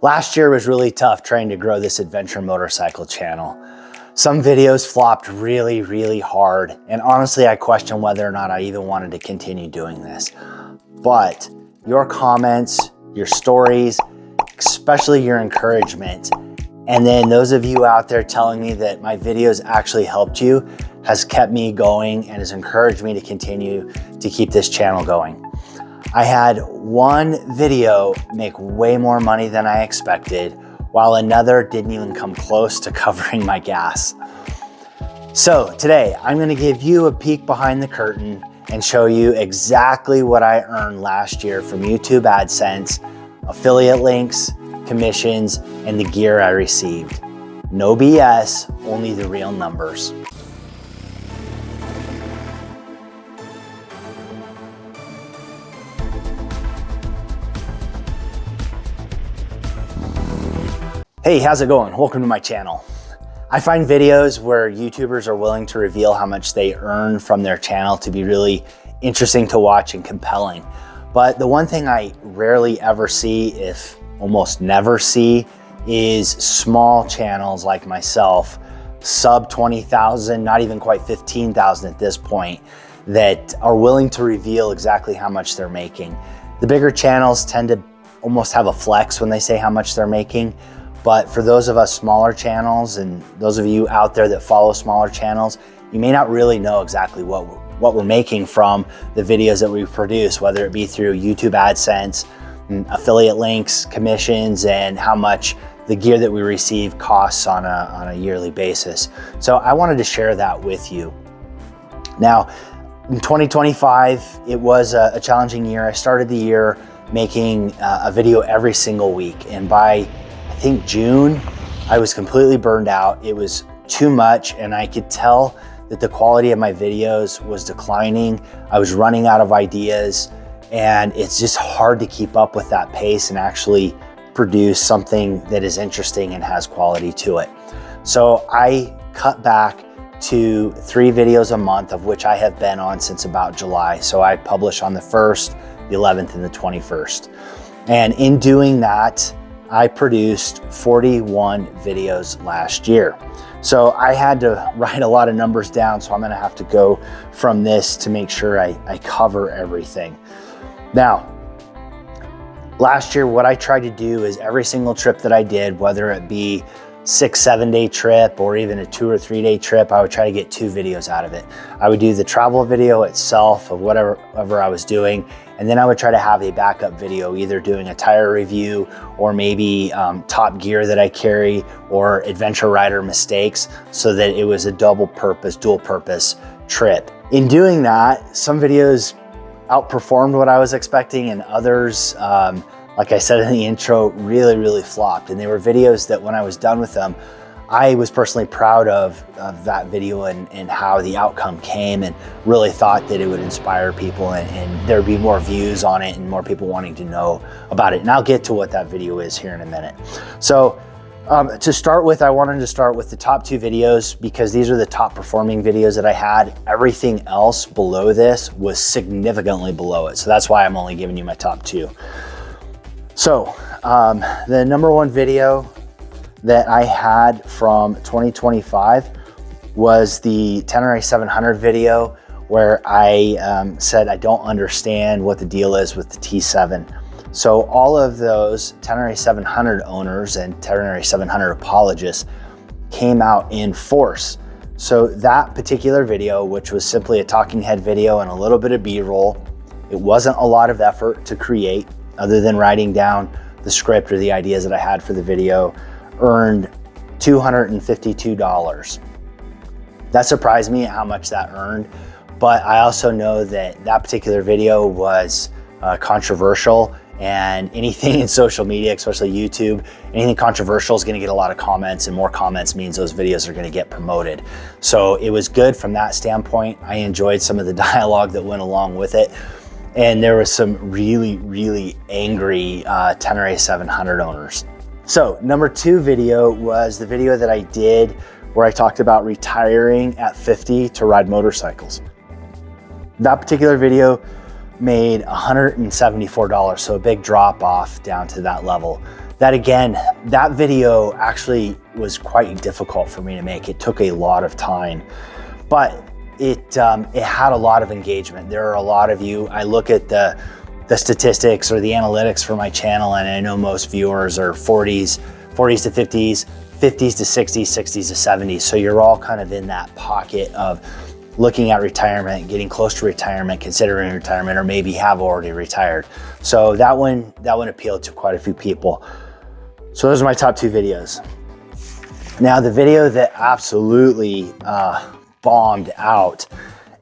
Last year was really tough trying to grow this adventure motorcycle channel. Some videos flopped really hard, and honestly, I question whether or not I even wanted to continue doing this. But your comments, your stories, especially your encouragement, and then those of you out there telling me that my videos actually helped you has kept me going and has encouraged me to continue to keep this channel going. I had one video make way more money than I expected, while another didn't even come close to covering my gas. So today, I'm gonna give you a peek behind the curtain and show you exactly what I earned last year from YouTube AdSense, affiliate links, commissions, and the gear I received. No BS, only the real numbers. Hey, how's it going? Welcome to my channel. I find videos where YouTubers are willing to reveal how much they earn from their channel to be really interesting to watch and compelling. But the one thing I rarely ever see, if almost never see, is small channels like myself, sub 20,000, not even quite 15,000 at this point, that are willing to reveal exactly how much they're making. The bigger channels tend to almost have a flex when they say how much they're making. But for those of us smaller channels and those of you out there that follow smaller channels, you may not really know exactly what we're making from the videos that we produce, whether it be through YouTube AdSense, affiliate links, commissions, and how much the gear that we receive costs on a yearly basis. So I wanted to share that with you. Now, in 2025, it was a challenging year. I started the year making a video every single week, and by I think June, I was completely burned out. It was too much, and I could tell that the quality of my videos was declining. I was running out of ideas, and it's just hard to keep up with that pace and actually produce something that is interesting and has quality to it. So I cut back to 3 videos a month, of which I have been on since about July. So I publish on the 1st, the 11th, and the 21st. And in doing that, I produced 41 videos last year. So I had to write a lot of numbers down, so I'm gonna have to go from this to make sure I cover everything. Now, last year, what I tried to do is every single trip that I did, whether it be 6-7 day trip or even a 2 or 3 day trip, I would try to get 2 videos out of it. I would do the travel video itself of whatever I was doing, and then I would try to have a backup video, either doing a tire review or maybe top gear that I carry or adventure rider mistakes, so that it was a dual purpose trip. In doing that, some videos outperformed what I was expecting, and others, like I said in the intro, really flopped. And they were videos that when I was done with them, I was personally proud of that video and how the outcome came, and really thought that it would inspire people and there'd be more views on it and more people wanting to know about it. And I'll get to what that video is here in a minute. So to start with, I wanted to start with the top 2 videos because these are the top performing videos that I had. Everything else below this was significantly below it. So that's why I'm only giving you my top 2. So the number 1 video that I had from 2025 was the Tenere 700 video, where I said I don't understand what the deal is with the T7. So all of those Tenere 700 owners and Tenere 700 apologists came out in force. So that particular video, which was simply a talking head video and a little bit of B-roll, it wasn't a lot of effort to create other than writing down the script or the ideas that I had for the video, earned $252. That surprised me at how much that earned, but I also know that that particular video was controversial, and anything in social media, especially YouTube, anything controversial is gonna get a lot of comments, and more comments means those videos are gonna get promoted. So it was good from that standpoint. I enjoyed some of the dialogue that went along with it. And there was some really angry Tenere 700 owners. So number 2 video was the video that I did where I talked about retiring at 50 to ride motorcycles. That particular video made $174, so a big drop off down to that level. That again, that video actually was quite difficult for me to make. It took a lot of time, but it had a lot of engagement. There are a lot of you, I look at the statistics or the analytics for my channel, and I know most viewers are 40s to 50s, 50s to 60s, 60s to 70s. So you're all kind of in that pocket of looking at retirement, getting close to retirement, considering retirement, or maybe have already retired. So that one appealed to quite a few people. So those are my top 2 videos. Now the video that absolutely bombed out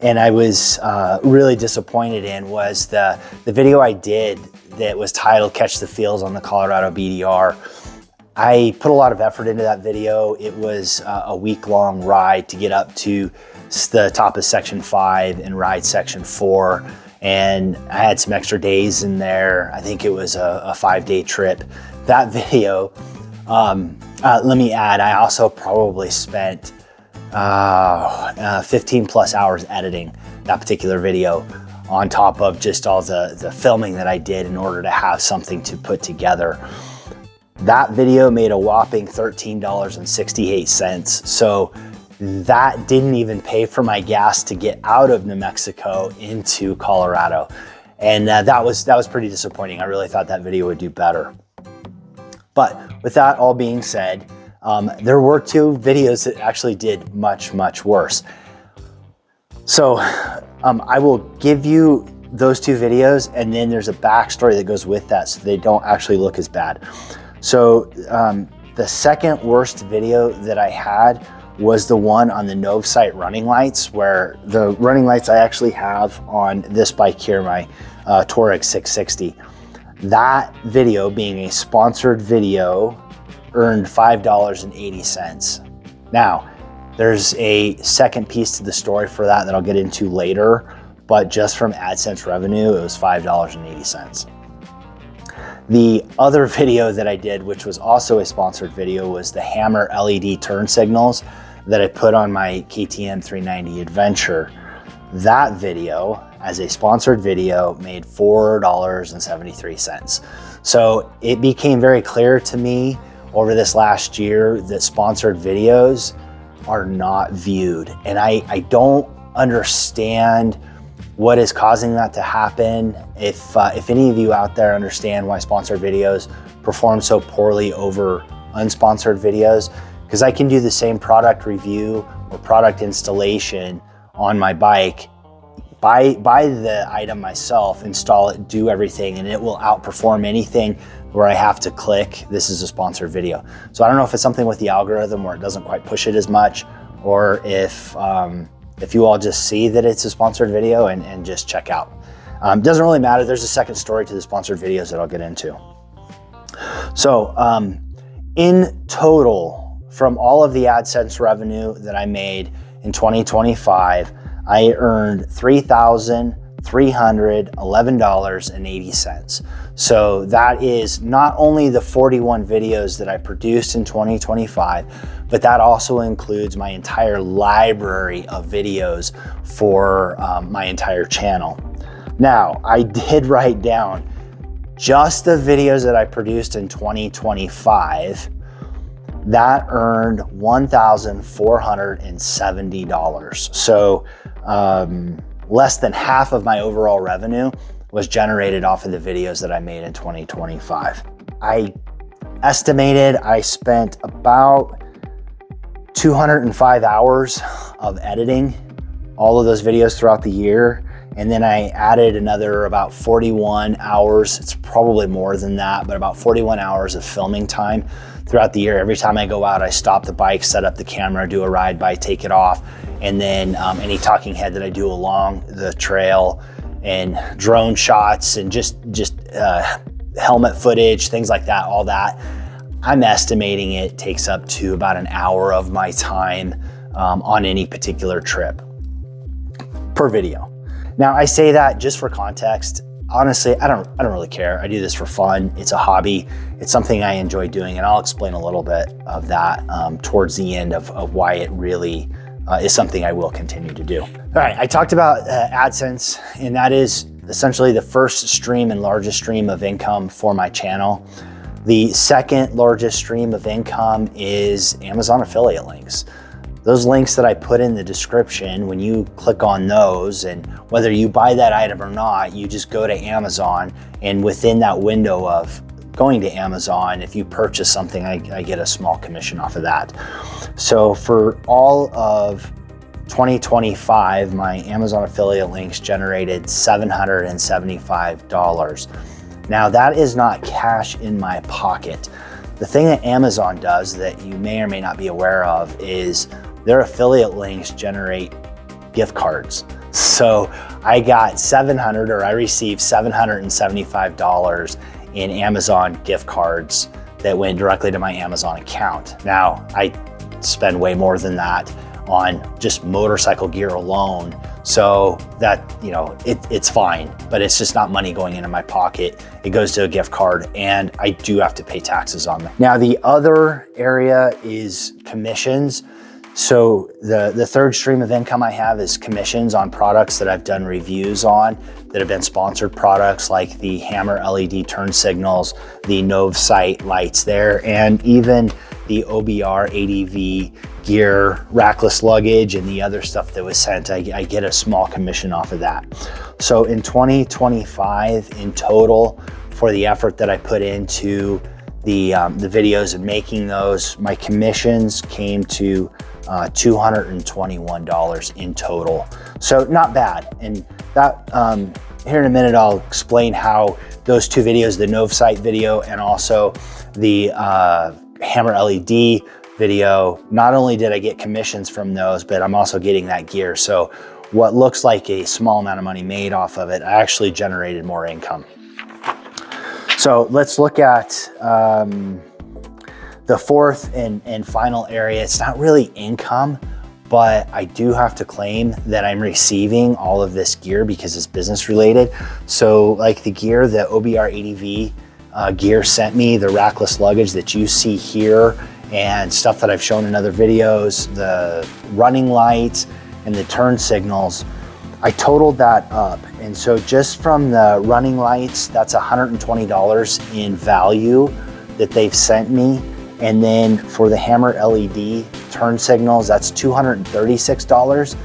and I was really disappointed in was the video I did that was titled Catch the Feels on the Colorado BDR. I put a lot of effort into that video. It was a week-long ride to get up to the top of section 5 and ride section 4. And I had some extra days in there. I think it was a 5-day trip. That video, let me add, I also probably spent 15 plus hours editing that particular video on top of just all the filming that I did in order to have something to put together. That video made a whopping $13.68. So that didn't even pay for my gas to get out of New Mexico into Colorado. And that was pretty disappointing. I really thought that video would do better. But with that all being said, there were 2 videos that actually did much, much worse. So I will give you those 2 videos, and then there's a backstory that goes with that so they don't actually look as bad. So the second worst video that I had was the one on the Novesight running lights, where the running lights I actually have on this bike here, my Tuareg 660. That video, being a sponsored video, earned $5.80. Now, there's a second piece to the story for that I'll get into later, but just from AdSense revenue, it was $5.80. The other video that I did, which was also a sponsored video, was the Hammer LED turn signals that I put on my KTM 390 Adventure. That video, as a sponsored video, made $4.73. So it became very clear to me over this last year that sponsored videos are not viewed. And I don't understand what is causing that to happen. If any of you out there understand why sponsored videos perform so poorly over unsponsored videos, because I can do the same product review or product installation on my bike, buy the item myself, install it, do everything, and it will outperform anything where I have to click, this is a sponsored video. So I don't know if it's something with the algorithm where it doesn't quite push it as much, or if you all just see that it's a sponsored video and just check out. Doesn't really matter. There's a second story to the sponsored videos that I'll get into. So in total, from all of the AdSense revenue that I made in 2025, I earned $3,311.80. So that is not only the 41 videos that I produced in 2025, but that also includes my entire library of videos for my entire channel. Now, I did write down just the videos that I produced in 2025 that earned $1,470. So less than half of my overall revenue was generated off of the videos that I made in 2025. I estimated I spent about 205 hours of editing all of those videos throughout the year. And then I added another about 41 hours. It's probably more than that, but about 41 hours of filming time throughout the year. Every time I go out, I stop the bike, set up the camera, do a ride by, take it off. And then any talking head that I do along the trail, and drone shots, and just helmet footage, things like that, all that. I'm estimating it takes up to about an hour of my time on any particular trip per video. Now, I say that just for context. Honestly, I don't really care. I do this for fun. It's a hobby. It's something I enjoy doing, and I'll explain a little bit of that towards the end of why it really is something I will continue to do. All right, I talked about AdSense, and that is essentially the first stream and largest stream of income for my channel. The second largest stream of income is Amazon affiliate links. Those links that I put in the description, when you click on those, and whether you buy that item or not, you just go to Amazon, and within that window of going to Amazon, if you purchase something, I get a small commission off of that. So for all of 2025, my Amazon affiliate links generated $775. Now that is not cash in my pocket. The thing that Amazon does that you may or may not be aware of is their affiliate links generate gift cards. So I got I received $775 in Amazon gift cards that went directly to my Amazon account. Now I spend way more than that on just motorcycle gear alone. So that, you know, it's fine, but it's just not money going into my pocket. It goes to a gift card, and I do have to pay taxes on that. Now the other area is commissions. So the third stream of income I have is commissions on products that I've done reviews on that have been sponsored products, like the Hammer LED turn signals, the Nove sight lights there, and even the OBR ADV gear, rackless luggage, and the other stuff that was sent. I get a small commission off of that. So in 2025 in total, for the effort that I put into the videos and making those, my commissions came to $221 in total. So not bad. And that here in a minute, I'll explain how those two videos, the Nove sight video and also the Hammer LED video, not only did I get commissions from those, but I'm also getting that gear. So what looks like a small amount of money made off of it, I actually generated more income. So let's look at the fourth and final area. It's not really income, but I do have to claim that I'm receiving all of this gear because it's business related. So like the gear, the OBR ADV gear sent me, the rackless luggage that you see here, and stuff that I've shown in other videos, the running lights and the turn signals, I totaled that up. And so just from the running lights, that's $120 in value that they've sent me. And then for the Hammer LED turn signals, that's $236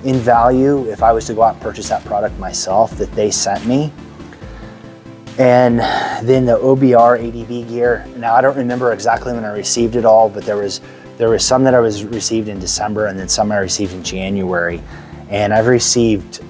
in value if I was to go out and purchase that product myself that they sent me. And then the OBR ADV gear, now I don't remember exactly when I received it all, but there was some that I received in December and then some I received in January. And I've received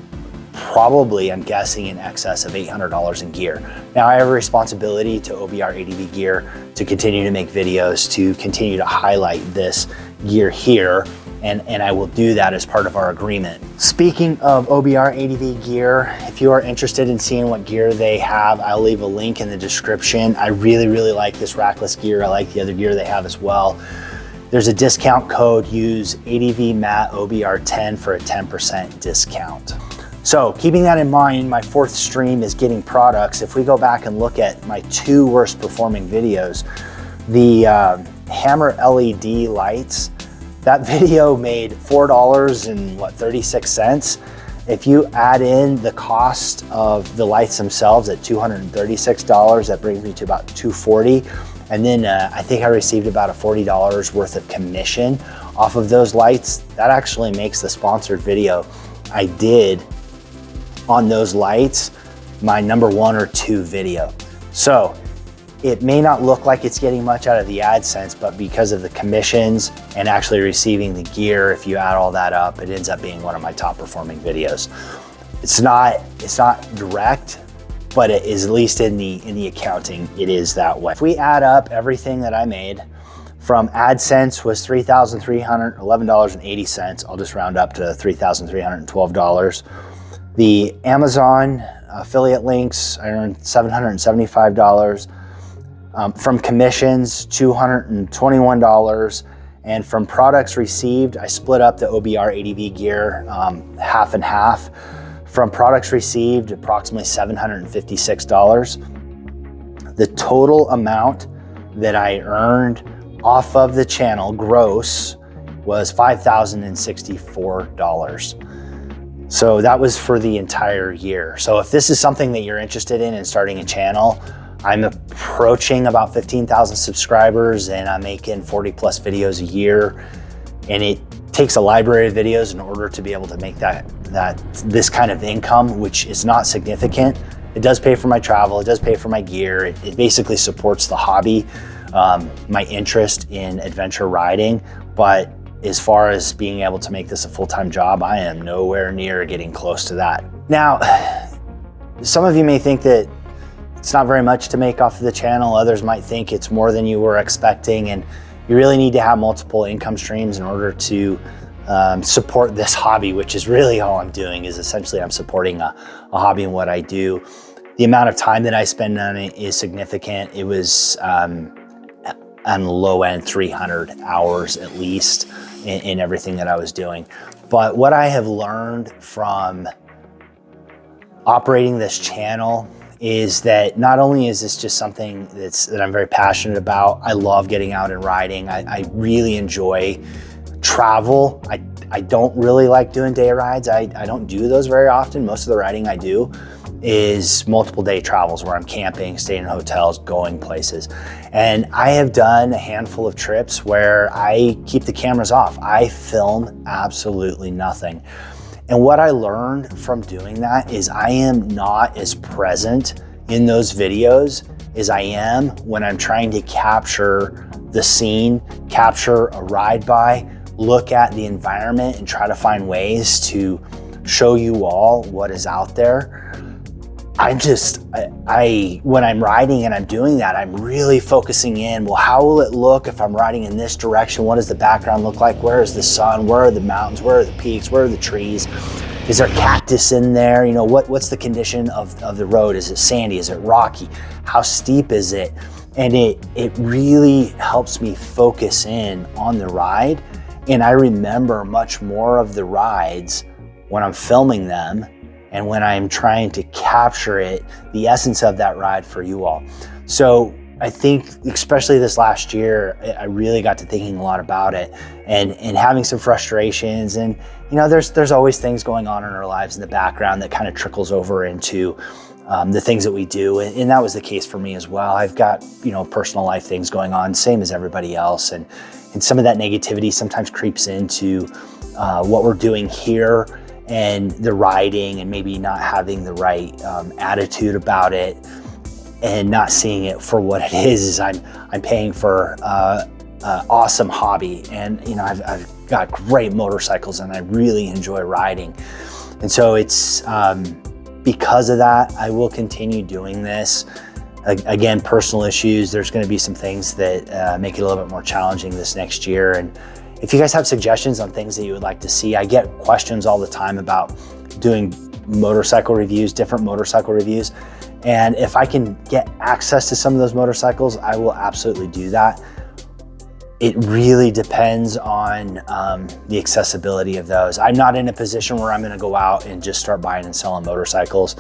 probably, I'm guessing, in excess of $800 in gear. Now I have a responsibility to OBR ADV gear to continue to make videos, to continue to highlight this gear here, and I will do that as part of our agreement. Speaking of OBR ADV gear, if you are interested in seeing what gear they have, I'll leave a link in the description. I really, really like this rackless gear. I like the other gear they have as well. There's a discount code, use ADV Matt OBR 10 for a 10% discount. So keeping that in mind, my fourth stream is getting products. If we go back and look at my two worst performing videos, the Hammer LED lights, that video made $4.36. If you add in the cost of the lights themselves at $236, that brings me to about $240. And then I think I received about a $40 worth of commission off of those lights. That actually makes the sponsored video I did on those lights my number 1 or 2 video. So it may not look like it's getting much out of the AdSense, but because of the commissions and actually receiving the gear, if you add all that up, it ends up being one of my top performing videos. It's not direct, but it is, at least in the accounting, it is that way. If we add up everything that I made from AdSense was $3,311.80. I'll just round up to $3,312. The Amazon affiliate links, I earned $775. From commissions, $221. And from products received, I split up the OBR ADV gear half and half. From products received, approximately $756. The total amount that I earned off of the channel, gross, was $5,064. So that was for the entire year. So if this is something that you're interested in starting a channel, I'm approaching about 15,000 subscribers and I'm making 40 plus videos a year. And it takes a library of videos in order to be able to make this kind of income, which is not significant. It does pay for my travel, it does pay for my gear. It basically supports the hobby, my interest in adventure riding. But as far as being able to make this a full-time job, I am nowhere near getting close to that. Now, some of you may think that it's not very much to make off of the channel. Others might think it's more than you were expecting, and you really need to have multiple income streams in order to support this hobby, which is really all I'm doing. Is essentially I'm supporting a hobby in what I do. The amount of time that I spend on it is significant. It was on the low end 300 hours at least in everything that I was doing. But what I have learned from operating this channel is that not only is this just something that I'm very passionate about, I love getting out and riding. I really enjoy travel. I don't really like doing day rides. I don't do those very often. Most of the riding I do is multiple day travels where I'm camping, staying in hotels, going places. And I have done a handful of trips where I keep the cameras off. I film absolutely nothing. And what I learned from doing that is I am not as present in those videos as I am when I'm trying to capture the scene, capture a ride by, look at the environment and try to find ways to show you all what is out there. When I'm riding and I'm doing that, I'm really focusing in, well, how will it look if I'm riding in this direction? What does the background look like? Where is the sun? Where are the mountains? Where are the peaks? Where are the trees? Is there cactus in there? You know, what's the condition of the road? Is it sandy? Is it rocky? How steep is it? And it really helps me focus in on the ride. And I remember much more of the rides when I'm filming them and when I'm trying to capture it, the essence of that ride for you all. So I think, especially this last year, I really got to thinking a lot about it and having some frustrations. And you know, there's always things going on in our lives in the background that kind of trickles over into the things that we do. And that was the case for me as well. I've got, you know, personal life things going on, same as everybody else. And some of that negativity sometimes creeps into what we're doing here and the riding, and maybe not having the right attitude about it and not seeing it for what it is I'm paying for awesome hobby. And you know, I've got great motorcycles and I really enjoy riding. And so it's because of that, I will continue doing this. Again, personal issues, there's going to be some things that make it a little bit more challenging this next year. And if you guys have suggestions on things that you would like to see, I get questions all the time about doing motorcycle reviews, different motorcycle reviews. And if I can get access to some of those motorcycles, I will absolutely do that. It really depends on the accessibility of those. I'm not in a position where I'm going to go out and just start buying and selling motorcycles.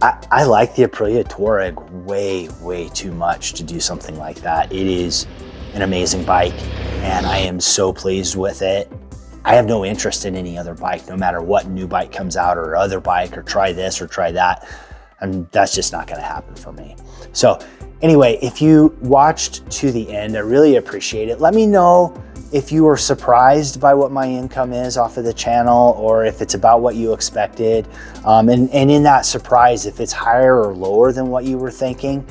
I like the Aprilia Tuareg way too much to do something like that. It is an amazing bike and I am so pleased with it. I have no interest in any other bike, no matter what new bike comes out or other bike, or try this or try that. And that's just not going to happen for me. So anyway, if you watched to the end, I really appreciate it. Let me know if you were surprised by what my income is off of the channel, or if it's about what you expected. And in that surprise, if it's higher or lower than what you were thinking.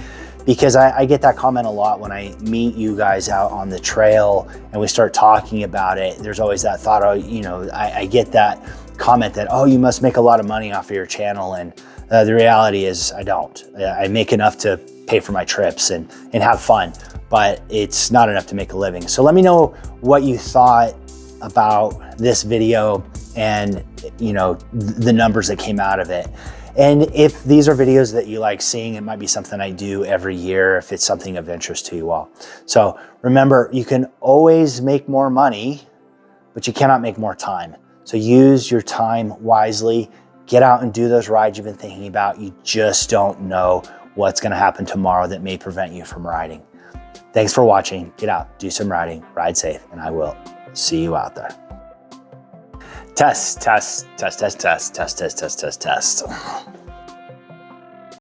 Because I get that comment a lot when I meet you guys out on the trail and we start talking about it. There's always that thought, oh, you know, I get that comment that, oh, you must make a lot of money off of your channel. And the reality is I don't. I make enough to pay for my trips and have fun, but it's not enough to make a living. So let me know what you thought about this video and, you know, the numbers that came out of it. And if these are videos that you like seeing, it might be something I do every year if it's something of interest to you all. So remember, you can always make more money, but you cannot make more time. So use your time wisely. Get out and do those rides you've been thinking about. You just don't know what's going to happen tomorrow that may prevent you from riding. Thanks for watching. Get out, do some riding, ride safe, and I will see you out there. Test, test, test, test, test, test, test, test, test, test.